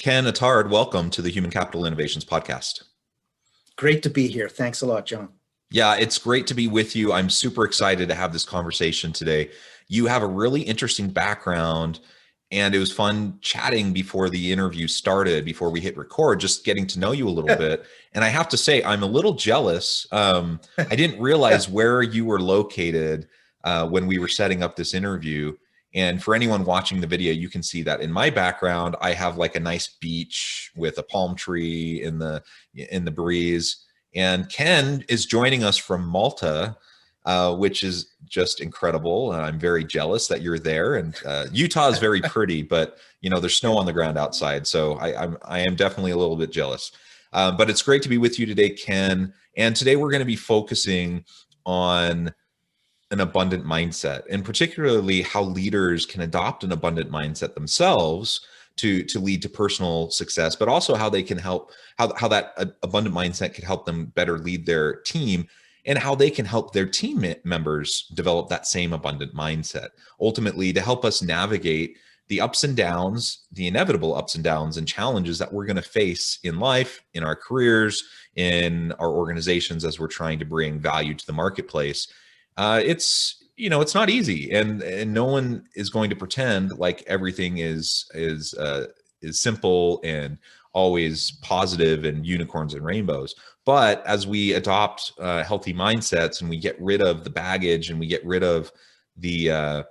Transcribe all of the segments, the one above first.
Ken Attard, welcome to the Human Capital Innovations Podcast. Great to be here. Thanks a lot, John. Yeah, it's great to be with you. I'm super excited to have this conversation today. You have a really interesting background, and it was fun chatting before the interview started, before we hit record, just getting to know you a little bit. And I have to say, I'm a little jealous. I didn't realize where you were located when we were setting up this interview. And for anyone watching the video, you can see that in my background, I have like a nice beach with a palm tree in the breeze. And Ken is joining us from Malta, which is just incredible. I'm very jealous that you're there. And Utah is very pretty, but there's snow on the ground outside, so I am definitely a little bit jealous. But it's great to be with you today, Ken. And today we're going to be focusing on an abundant mindset, and particularly how leaders can adopt an abundant mindset themselves to lead to personal success, but also how they can help, how that abundant mindset could help them better lead their team, and how they can help their team members develop that same abundant mindset, ultimately to help us navigate the ups and downs, the inevitable ups and downs and challenges that we're going to face in life, in our careers, in our organizations as we're trying to bring value to the marketplace. It's not easy, and no one is going to pretend like everything is simple and always positive and unicorns and rainbows. But as we adopt healthy mindsets, and we get rid of the baggage, and we get rid of the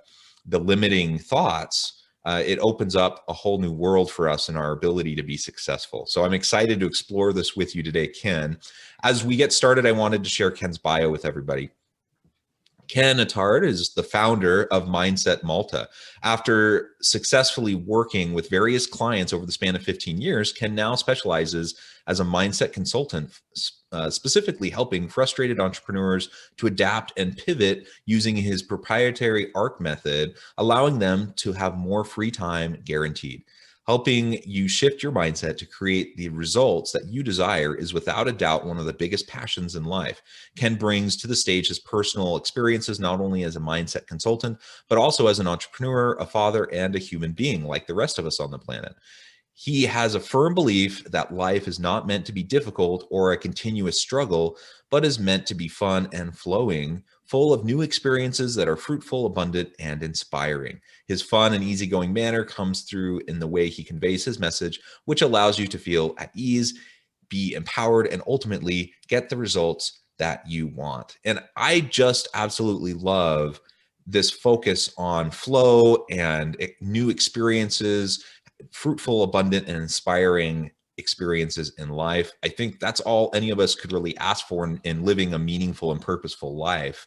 limiting thoughts, it opens up a whole new world for us and our ability to be successful. So I'm excited to explore this with you today, Ken. As we get started, I wanted to share Ken's bio with everybody. Ken Attard is the founder of Mindset Malta. After successfully working with various clients over the span of 15 years, Ken now specializes as a mindset consultant, specifically helping frustrated entrepreneurs to adapt and pivot using his proprietary ARC method, allowing them to have more free time guaranteed. Helping you shift your mindset to create the results that you desire is without a doubt one of the biggest passions in life. Ken brings to the stage his personal experiences, not only as a mindset consultant, but also as an entrepreneur, a father, and a human being like the rest of us on the planet. He has a firm belief that life is not meant to be difficult or a continuous struggle, but is meant to be fun and flowing, full of new experiences that are fruitful, abundant, and inspiring. His fun and easygoing manner comes through in the way he conveys his message, which allows you to feel at ease, be empowered, and ultimately get the results that you want. And I just absolutely love this focus on flow and new experiences, fruitful, abundant, and inspiring experiences in life. I think that's all any of us could really ask for in living a meaningful and purposeful life.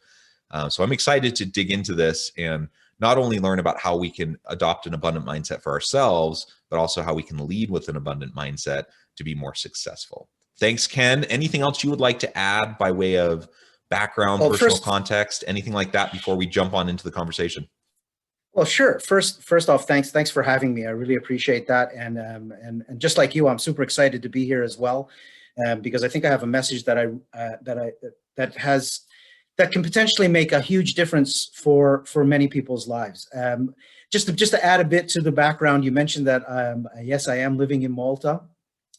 So I'm excited to dig into this and not only learn about how we can adopt an abundant mindset for ourselves, but also how we can lead with an abundant mindset to be more successful. Thanks, Ken. Anything else you would like to add by way of background, personal context, anything like that before we jump on into the conversation? Well, sure. First off, thanks for having me. I really appreciate that, and just like you, I'm super excited to be here as well, because I think I have a message that can potentially make a huge difference for many people's lives. Just to add a bit to the background, you mentioned that yes, I am living in Malta,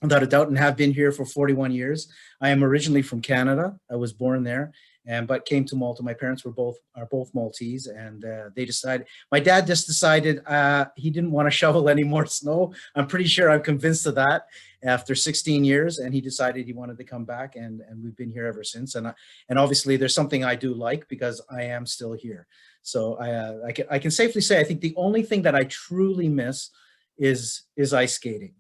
without a doubt, and have been here for 41 years. I am originally from Canada. I was born there, but came to Malta. My parents are both Maltese, and they decided. My dad just decided he didn't want to shovel any more snow. I'm pretty sure I'm convinced of that after 16 years, and he decided he wanted to come back, and we've been here ever since. And obviously, there's something I do like because I am still here. So I can safely say I think the only thing that I truly miss is ice skating.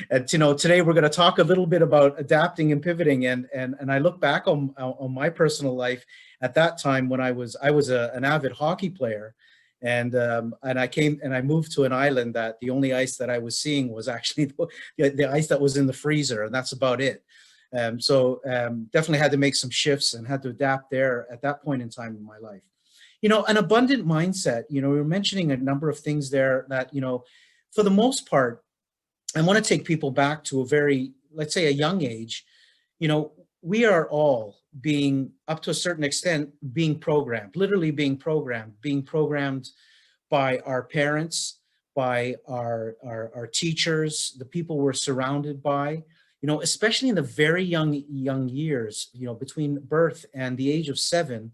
And today we're going to talk a little bit about adapting and pivoting, and I look back on my personal life at that time when I was an avid hockey player, and I moved to an island that the only ice that I was seeing was actually the ice that was in the freezer, and that's about it. So definitely had to make some shifts and had to adapt there at that point in time in my life. An abundant mindset. We were mentioning a number of things there that for the most part, I want to take people back to a very, let's say, a young age. We are all being, up to a certain extent, being programmed, literally being programmed by our parents, by our teachers, the people we're surrounded by, especially in the very young years, between birth and the age of 7.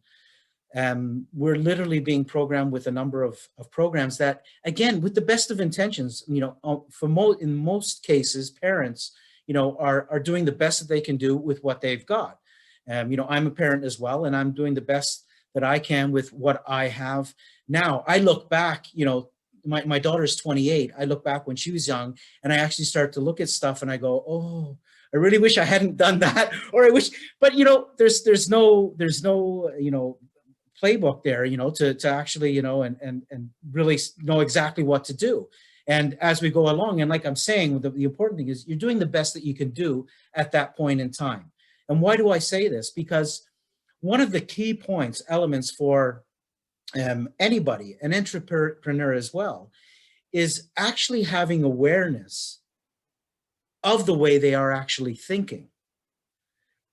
We're literally being programmed with a number of programs that, again, with the best of intentions, in most cases, parents, are doing the best that they can do with what they've got. I'm a parent as well, and I'm doing the best that I can with what I have now. I look back, my daughter's 28. I look back when she was young, and I actually start to look at stuff and I go, oh, I really wish I hadn't done that. Or I wish, but there's no playbook there, to actually, and really know exactly what to do. And as we go along, and like I'm saying, the important thing is you're doing the best that you can do at that point in time. And why do I say this? Because one of the key elements for anybody, an entrepreneur as well, is actually having awareness of the way they are actually thinking.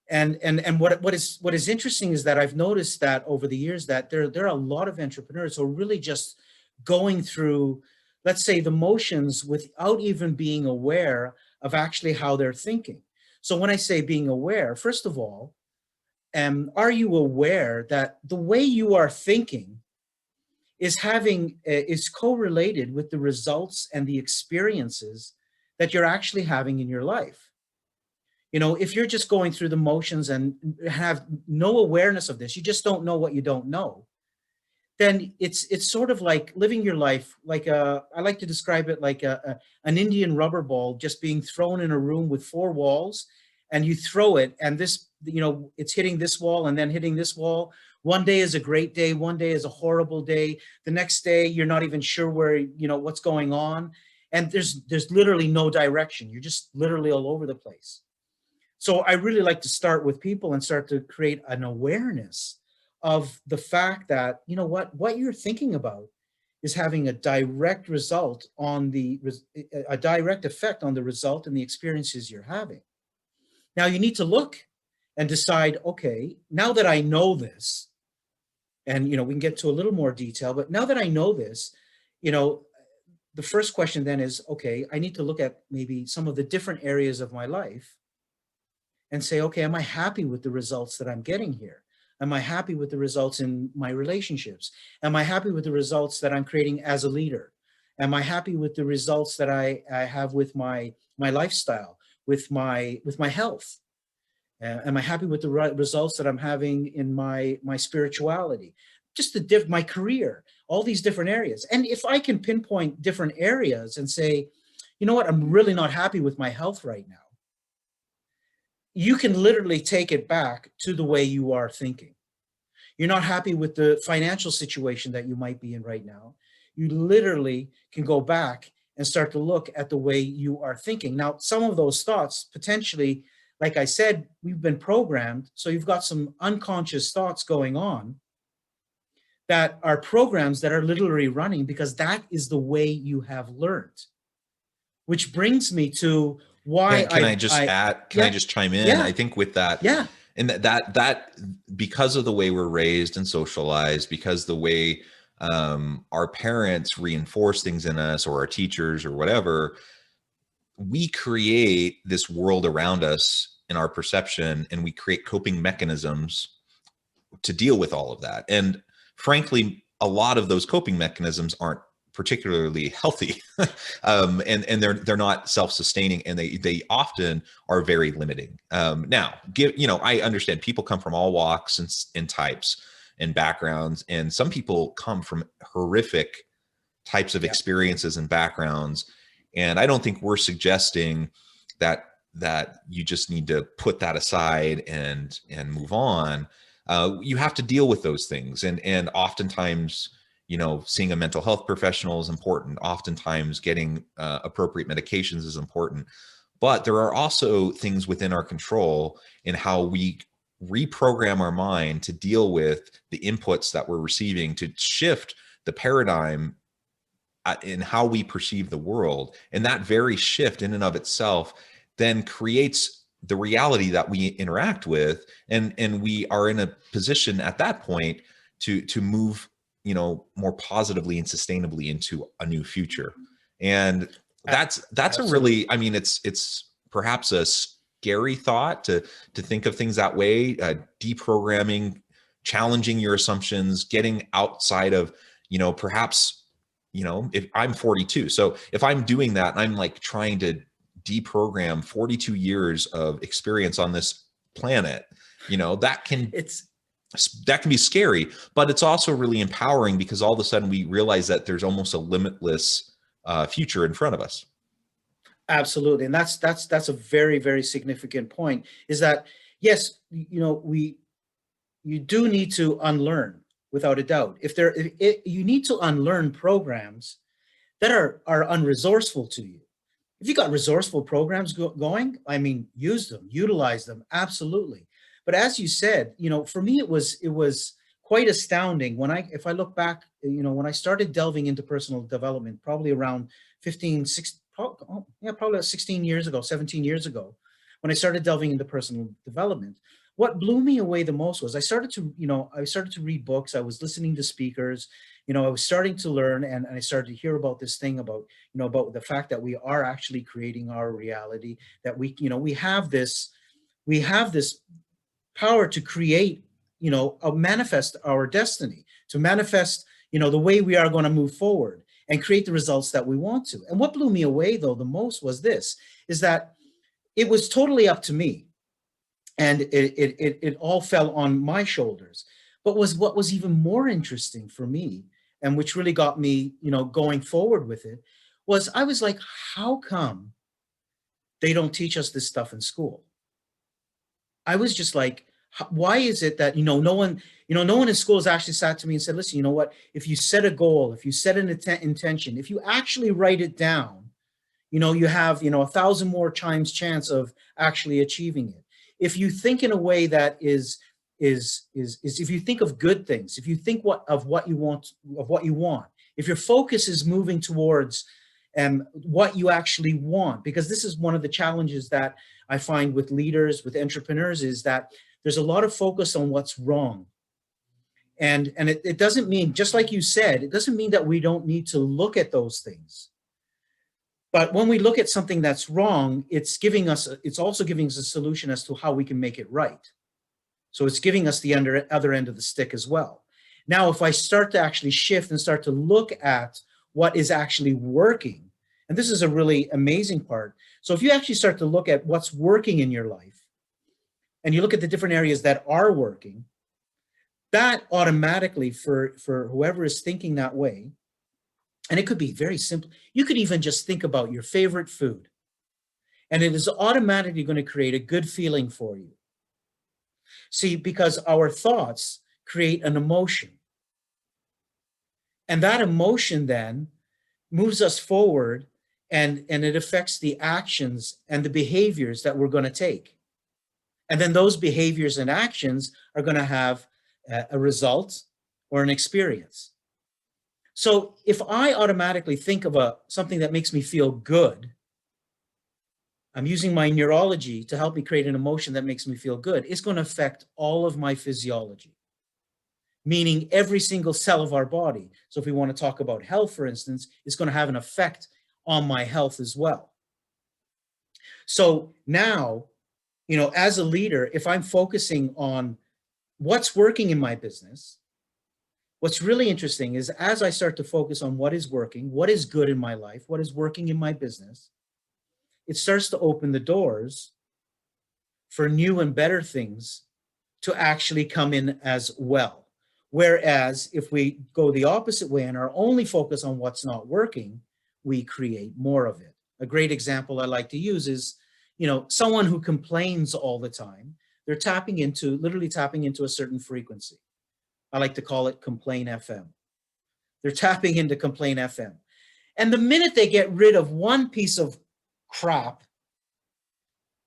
And what is interesting is that I've noticed that over the years that there are a lot of entrepreneurs who are really just going through, let's say, the motions without even being aware of actually how they're thinking. So when I say being aware, first of all, are you aware that the way you are thinking is correlated with the results and the experiences that you're actually having in your life? If you're just going through the motions and have no awareness of this, you just don't know what you don't know, then it's sort of like living your life like I like to describe it like an Indian rubber ball just being thrown in a room with 4 walls, and you throw it, and this, it's hitting this wall and then hitting this wall. One day is a great day, one day is a horrible day. The next day, you're not even sure where, what's going on. And there's literally no direction. You're just literally all over the place. So I really like to start with people and start to create an awareness of the fact that, what you're thinking about is having a direct result on a direct effect on the result and the experiences you're having. Now you need to look and decide, okay, now that I know this, and, we can get to a little more detail, but now that I know this, the first question then is, okay, I need to look at maybe some of the different areas of my life and say, okay, am I happy with the results that I'm getting here? Am I happy with the results in my relationships? Am I happy with the results that I'm creating as a leader? Am I happy with the results that I have with my lifestyle, with my health? Am I happy with the results that I'm having in my spirituality? Just my career, all these different areas. And if I can pinpoint different areas and say, you know what, I'm really not happy with my health right now, you can literally take it back to the way you are thinking. You're not happy with the financial situation that you might be in right now. You literally can go back and start to look at the way you are thinking. Now, some of those thoughts potentially, like I said, we've been programmed. So you've got some unconscious thoughts going on that are programs that are literally running because that is the way you have learned. Which brings me to why can I just add? Can I just chime in? Yeah. I think with that, yeah, and that because of the way we're raised and socialized, because the way our parents reinforce things in us, or our teachers, or whatever, we create this world around us in our perception, and we create coping mechanisms to deal with all of that. And frankly, a lot of those coping mechanisms aren't particularly healthy, and they're not self-sustaining, and they often are very limiting. Now, I understand people come from all walks and types and backgrounds, and some people come from horrific types of experiences and backgrounds. And I don't think we're suggesting that you just need to put that aside and move on. You have to deal with those things, and oftentimes, seeing a mental health professional is important. Oftentimes getting appropriate medications is important. But there are also things within our control in how we reprogram our mind to deal with the inputs that we're receiving, to shift the paradigm in how we perceive the world. And that very shift in and of itself then creates the reality that we interact with. And we are in a position at that point to move more positively and sustainably into a new future. And that's a Absolutely. really, I mean, it's perhaps a scary thought to think of things that way, deprogramming, challenging your assumptions, getting outside of, perhaps, if I'm 42, so if I'm doing that and I'm like trying to deprogram 42 years of experience on this planet, that can It's be scary, but it's also really empowering because all of a sudden we realize that there's almost a limitless future in front of us. absolutely. And that's a very, very significant point, is that, yes, you do need to unlearn, without a doubt. You need to unlearn programs that are unresourceful to you. If you got resourceful programs going, I mean, use them, utilize them, absolutely. But as you said, for me, it was quite astounding if I look back, when I started delving into personal development, probably around 15, 16, probably about 16 years ago, 17 years ago, when I started delving into personal development. What blew me away the most was I started to read books. I was listening to speakers. I was starting to learn, and I started to hear about this thing about the fact that we are actually creating our reality, that we have this power to create, manifest our destiny, to manifest, the way we are going to move forward and create the results that we want to. And what blew me away, though, the most was is that it was totally up to me. And it all fell on my shoulders. But what was even more interesting for me, and which really got me, going forward with it, was I was like, how come they don't teach us this stuff in school? I was just like, why is it that, no one in school has actually sat to me and said, listen, you know what, if you set a goal, if you set an intention, if you actually write it down, you have, 1,000 more times chance of actually achieving it. If you think in a way that is if you think of good things, if you think of what you want, if your focus is moving towards what you actually want, because this is one of the challenges that I find with leaders, with entrepreneurs, is that there's a lot of focus on what's wrong. And it doesn't mean, just like you said, it doesn't mean that we don't need to look at those things. But when we look at something that's wrong, it's also giving us a solution as to how we can make it right. So it's giving us the other end of the stick as well. Now, if I start to actually shift and start to look at what is actually working, and this is a really amazing part. So if you actually start to look at what's working in your life, and you look at the different areas that are working, that automatically, for whoever is thinking that way, and it could be very simple. You could even just think about your favorite food, and it is automatically going to create a good feeling for you. See, because our thoughts create an emotion, and that emotion then moves us forward, and it affects the actions and the behaviors that we're going to take. And then those behaviors and actions are going to have a result or an experience. So if I automatically think of something that makes me feel good, I'm using my neurology to help me create an emotion that makes me feel good. It's going to affect all of my physiology, meaning every single cell of our body. So if we want to talk about health, for instance, it's going to have an effect on my health as well. So now, as a leader, if I'm focusing on what's working in my business, what's really interesting is as I start to focus on what is working, what is good in my life, what is working in my business, it starts to open the doors for new and better things to actually come in as well. Whereas if we go the opposite way and are only focused on what's not working, we create more of it. A great example I like to use is, someone who complains all the time. They're literally tapping into a certain frequency. I like to call it complain FM. They're tapping into complain FM. And the minute they get rid of one piece of crap,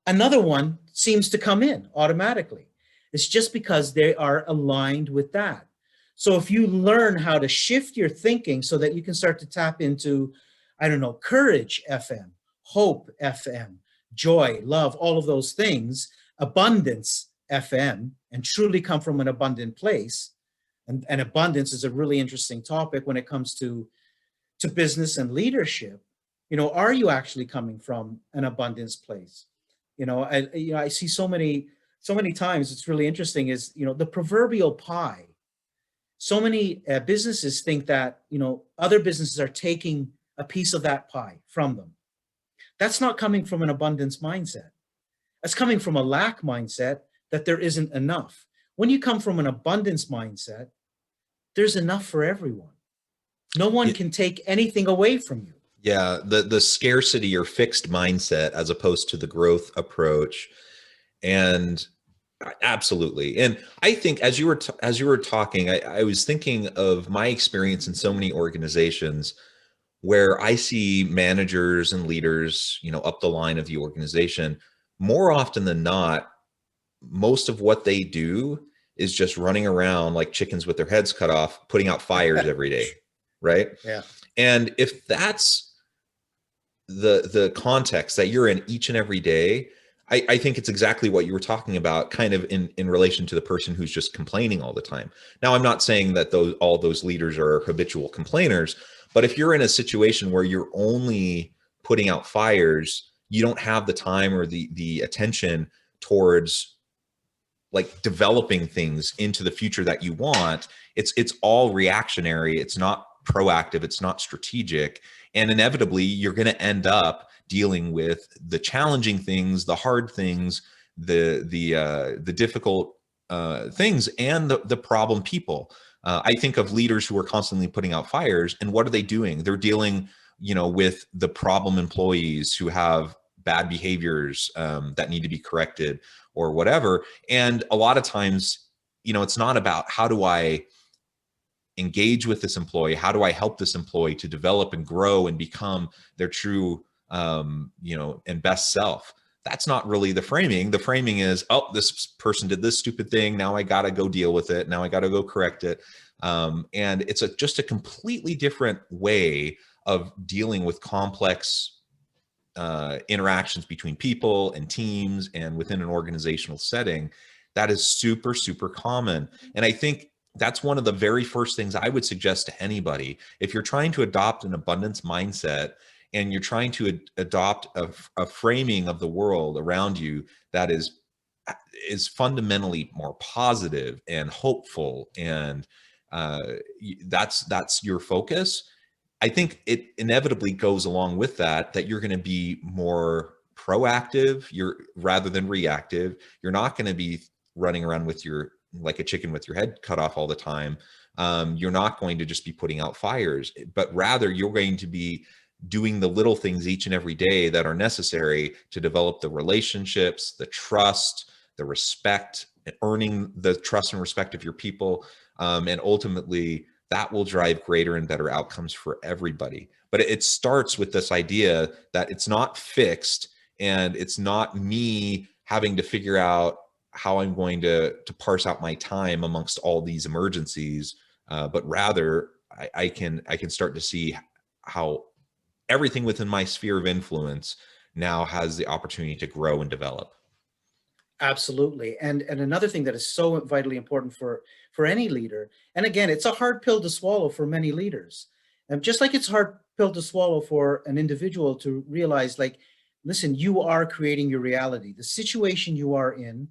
another one seems to come in automatically. It's just because they are aligned with that. So if you learn how to shift your thinking so that you can start to tap into, courage FM, hope FM, joy, love, all of those things, abundance FM, and truly come from an abundant place. And abundance is a really interesting topic when it comes to business and leadership. Are you actually coming from an abundance place? I see so many times, it's really interesting, is, the proverbial pie. So many businesses think that, other businesses are taking a piece of that pie from them. That's not coming from an abundance mindset. That's coming from a lack mindset, that there isn't enough. When you come from an abundance mindset, there's enough for everyone. No one can take anything away from you. Yeah, the scarcity or fixed mindset as opposed to the growth approach. And absolutely. And I think as you were talking, I was thinking of my experience in so many organizations where I see managers and leaders, up the line of the organization. More often than not, most of what they do is just running around like chickens with their heads cut off, putting out fires every day, right? Yeah. And if that's the context that you're in each and every day, I think it's exactly what you were talking about, kind of in relation to the person who's just complaining all the time. Now, I'm not saying that all those leaders are habitual complainers, but if you're in a situation where you're only putting out fires, you don't have the time or the attention towards like developing things into the future that you want. It's all reactionary. It's not proactive. It's not strategic. And inevitably, you're going to end up dealing with the challenging things, the hard things, the difficult things, and the problem people. I think of leaders who are constantly putting out fires, and what are they doing? They're dealing, with the problem employees who have bad behaviors that need to be corrected or whatever. And a lot of times, it's not about how do I engage with this employee? How do I help this employee to develop and grow and become their true, and best self? That's not really the framing. The framing is, oh, this person did this stupid thing. Now I got to go deal with it. Now I got to go correct it. And it's just a completely different way of dealing with complex interactions between people and teams and within an organizational setting. That is super, super common. And I think that's one of the very first things I would suggest to anybody. If you're trying to adopt an abundance mindset and you're trying to adopt a framing of the world around you that is fundamentally more positive and hopeful, and that's your focus, I think it inevitably goes along with that you're going to be more proactive, rather than reactive. You're not going to be running around like a chicken with your head cut off all the time. You're not going to just be putting out fires, but rather you're going to be doing the little things each and every day that are necessary to develop the relationships, the trust, the respect, earning the trust and respect of your people. And ultimately, that will drive greater and better outcomes for everybody. But it starts with this idea that it's not fixed, and it's not me having to figure out how I'm going to parse out my time amongst all these emergencies, but rather I can start to see how everything within my sphere of influence now has the opportunity to grow and develop. Absolutely. And another thing that is so vitally important for any leader, and again, it's a hard pill to swallow for many leaders. And just like it's a hard pill to swallow for an individual to realize, like, listen, you are creating your reality. The situation you are in,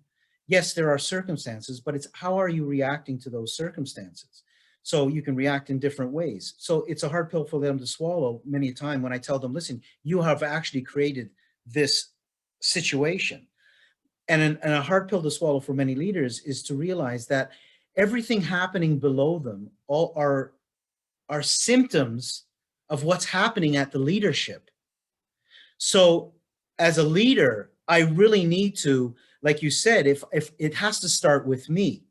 yes, there are circumstances, but it's how are you reacting to those circumstances? So you can react in different ways. So it's a hard pill for them to swallow many a time when I tell them, listen, you have actually created this situation. And a hard pill to swallow for many leaders is to realize that everything happening below them all are symptoms of what's happening at the leadership. So as a leader, I really need to, like you said, if it has to start with me,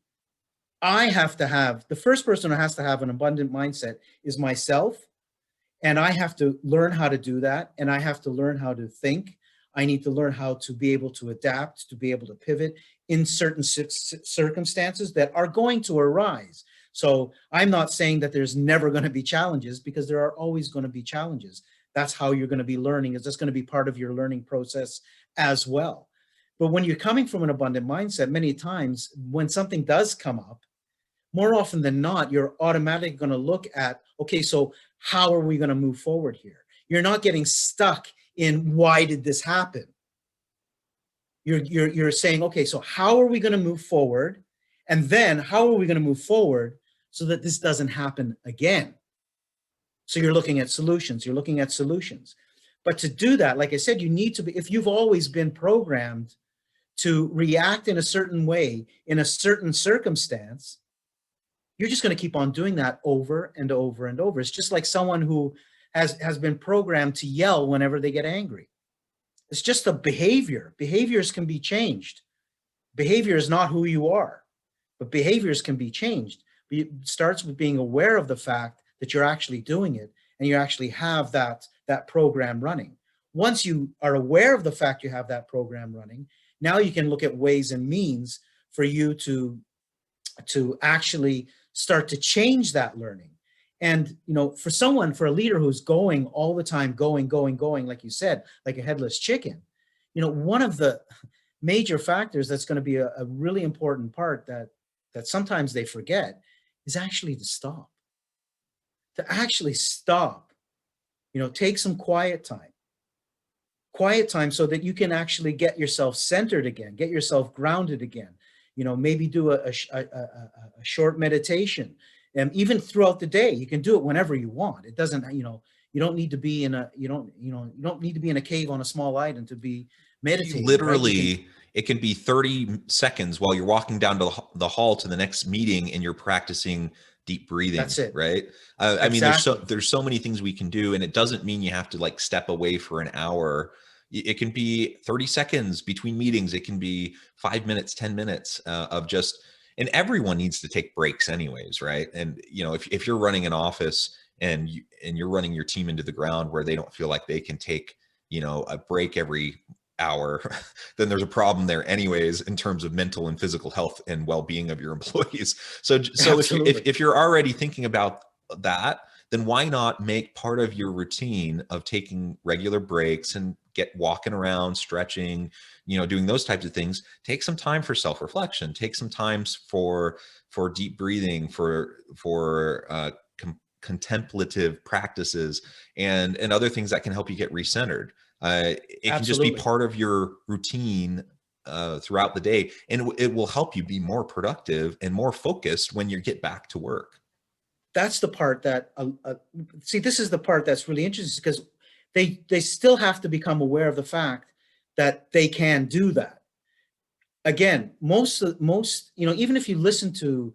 I have to have, the first person who has to have an abundant mindset is myself. And I have to learn how to do that. And I have to learn how to think. I need to learn how to be able to adapt, to be able to pivot in certain circumstances that are going to arise. So I'm not saying that there's never going to be challenges, because there are always going to be challenges. That's how you're going to be learning. Is that's going to be part of your learning process as well. But when you're coming from an abundant mindset, many times when something does come up, more often than not, you're automatically going to look at, okay, so how are we going to move forward here? You're not getting stuck in why did this happen? You're saying, okay, so how are we going to move forward? And then how are we going to move forward so that this doesn't happen again? So you're looking at solutions, you're looking at solutions. But to do that, like I said, you need to be, if you've always been programmed to react in a certain way, in a certain circumstance, you're just going to keep on doing that over and over and over. It's just like someone who has been programmed to yell whenever they get angry. It's just a behavior. Behaviors can be changed. Behavior is not who you are, but behaviors can be changed. But it starts with being aware of the fact that you're actually doing it and you actually have that program running. Once you are aware of the fact you have that program running, now you can look at ways and means for you to actually start to change that learning. And, you know, for a leader who's going all the time, going, like you said, like a headless chicken, you know, one of the major factors that's going to be a really important part that sometimes they forget is actually to stop. To actually stop, you know, take some quiet time so that you can actually get yourself centered again, get yourself grounded again. You know, maybe do a short meditation. And even throughout the day, you can do it whenever you want. It doesn't, you know, you don't need to be in a cave on a small island to be meditating. Literally, right? it can be 30 seconds while you're walking down to the hall to the next meeting and you're practicing deep breathing. That's it. Right. I mean, there's so many things we can do, and it doesn't mean you have to like step away for an hour. It can be 30 seconds between meetings. It can be 5 minutes, 10 minutes of just, and everyone needs to take breaks anyways. Right. And, you know, if you're running an office and you're running your team into the ground where they don't feel like they can take, you know, a break every hour, then there's a problem there anyways in terms of mental and physical health and well-being of your employees. So if you're already thinking about that, then why not make part of your routine of taking regular breaks and get walking around, stretching, you know, doing those types of things. Take some time for self-reflection, take some time for deep breathing, for contemplative practices and other things that can help you get recentered. It can just be part of your routine throughout the day, and it will help you be more productive and more focused when you get back to work. That's the part that, see, this is the part that's really interesting, because they still have to become aware of the fact that they can do that. Again, most, you know, even if you listen to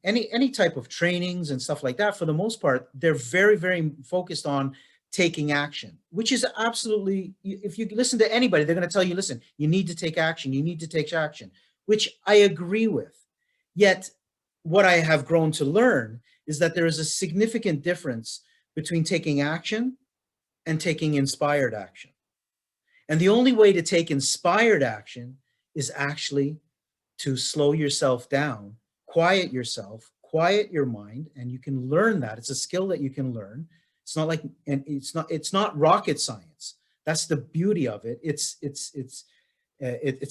any type of trainings and stuff like that, for the most part, they're very, very focused on taking action, which is absolutely, if you listen to anybody, they're going to tell you, listen, you need to take action, you need to take action, which I agree with. Yet what I have grown to learn is that there is a significant difference between taking action and taking inspired action. And the only way to take inspired action is actually to slow yourself down, quiet yourself, quiet your mind, and you can learn that. It's a skill that you can learn. It's not like, and it's not rocket science. That's the beauty of it. It's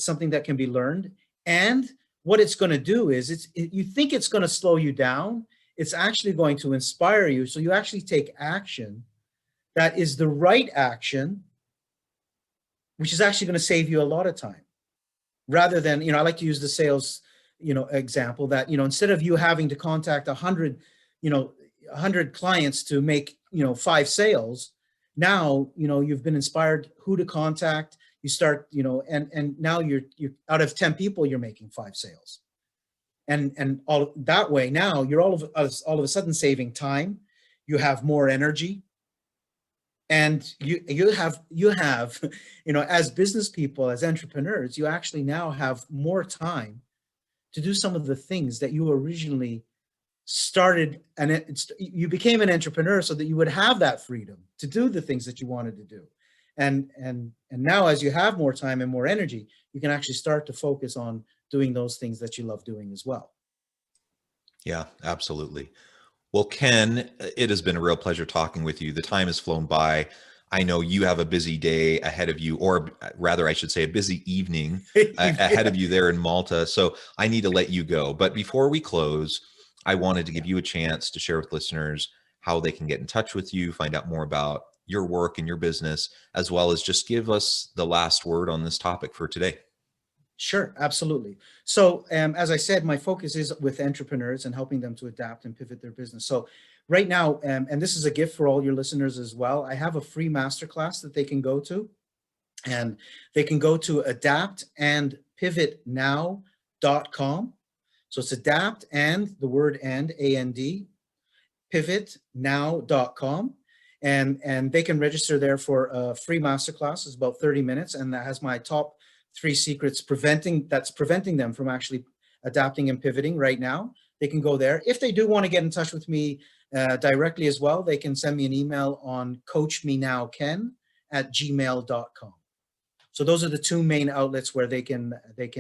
something that can be learned. And what it's going to do is, you think it's going to slow you down. It's actually going to inspire you. So you actually take action that is the right action, which is actually going to save you a lot of time. Rather than, you know, I like to use the sales, you know, example that, you know, instead of you having to contact 100 clients to make, you know, 5 sales, now, you know, you've been inspired who to contact. You start, you know, and now you're out of 10 people, you're making 5 sales. And all that way, now you're all of a sudden saving time. You have more energy. And you have, you know, as business people, as entrepreneurs, you actually now have more time to do some of the things that you originally started, and you became an entrepreneur so that you would have that freedom to do the things that you wanted to do. And now, as you have more time and more energy, you can actually start to focus on doing those things that you love doing as well. Yeah, absolutely. Well, Ken, it has been a real pleasure talking with you. The time has flown by. I know you have a busy day ahead of you, or rather, I should say a busy evening ahead of you there in Malta. So I need to let you go. But before we close, I wanted to give you a chance to share with listeners how they can get in touch with you, find out more about your work and your business, as well as just give us the last word on this topic for today. Sure, absolutely. So as I said, my focus is with entrepreneurs and helping them to adapt and pivot their business. So right now, and this is a gift for all your listeners as well, I have a free masterclass that they can go to, and they can go to adaptandpivotnow.com. So it's adapt and the word and pivotnow.com. And they can register there for a free masterclass. It's about 30 minutes, and that has my top 3 secrets preventing them from actually adapting and pivoting right now. They can go there. If they do want to get in touch with me directly as well, they can send me an email on coachmenowken@gmail.com. So those are the 2 main outlets where they can get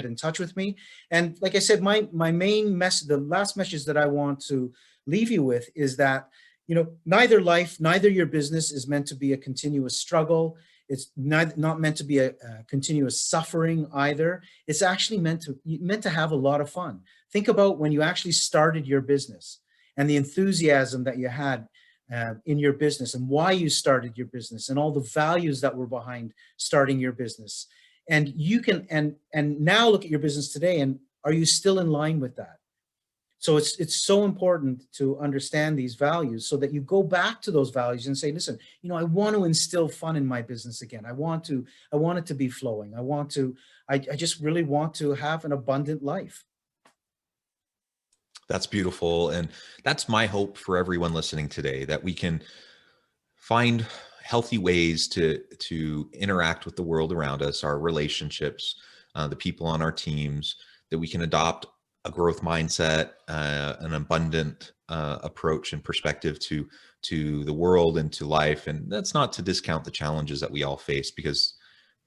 in touch with me. And like I said, my main message, the last message that I want to leave you with is that, neither your business is meant to be a continuous struggle. It's not meant to be a continuous suffering either. It's actually meant to have a lot of fun. Think about when you actually started your business and the enthusiasm that you had in your business and why you started your business and all the values that were behind starting your business. And you can, and now look at your business today, and are you still in line with that? So it's so important to understand these values so that you go back to those values and say, listen, I want to instill fun in my business again. I want it to be flowing. I just really want to have an abundant life. That's beautiful. And that's my hope for everyone listening today, that we can find healthy ways to interact with the world around us, our relationships, the people on our teams, that we can adopt a growth mindset, an abundant approach and perspective to the world and to life. And that's not to discount the challenges that we all face, because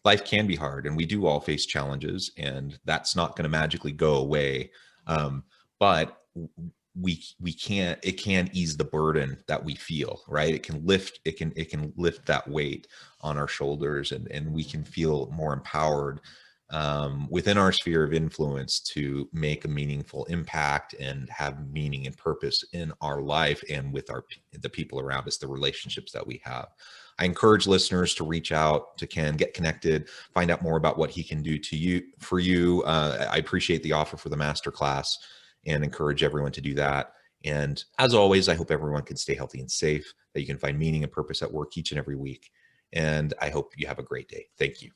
life can be hard and we do all face challenges, and that's not going to magically go away. But it can ease the burden that we feel, right? It can lift that weight on our shoulders, and we can feel more empowered within our sphere of influence to make a meaningful impact and have meaning and purpose in our life and with the people around us, the relationships that we have. I encourage listeners to reach out to Ken, get connected, find out more about what he can do for you. I appreciate the offer for the masterclass and encourage everyone to do that. And as always, I hope everyone can stay healthy and safe, that you can find meaning and purpose at work each and every week. And I hope you have a great day. Thank you.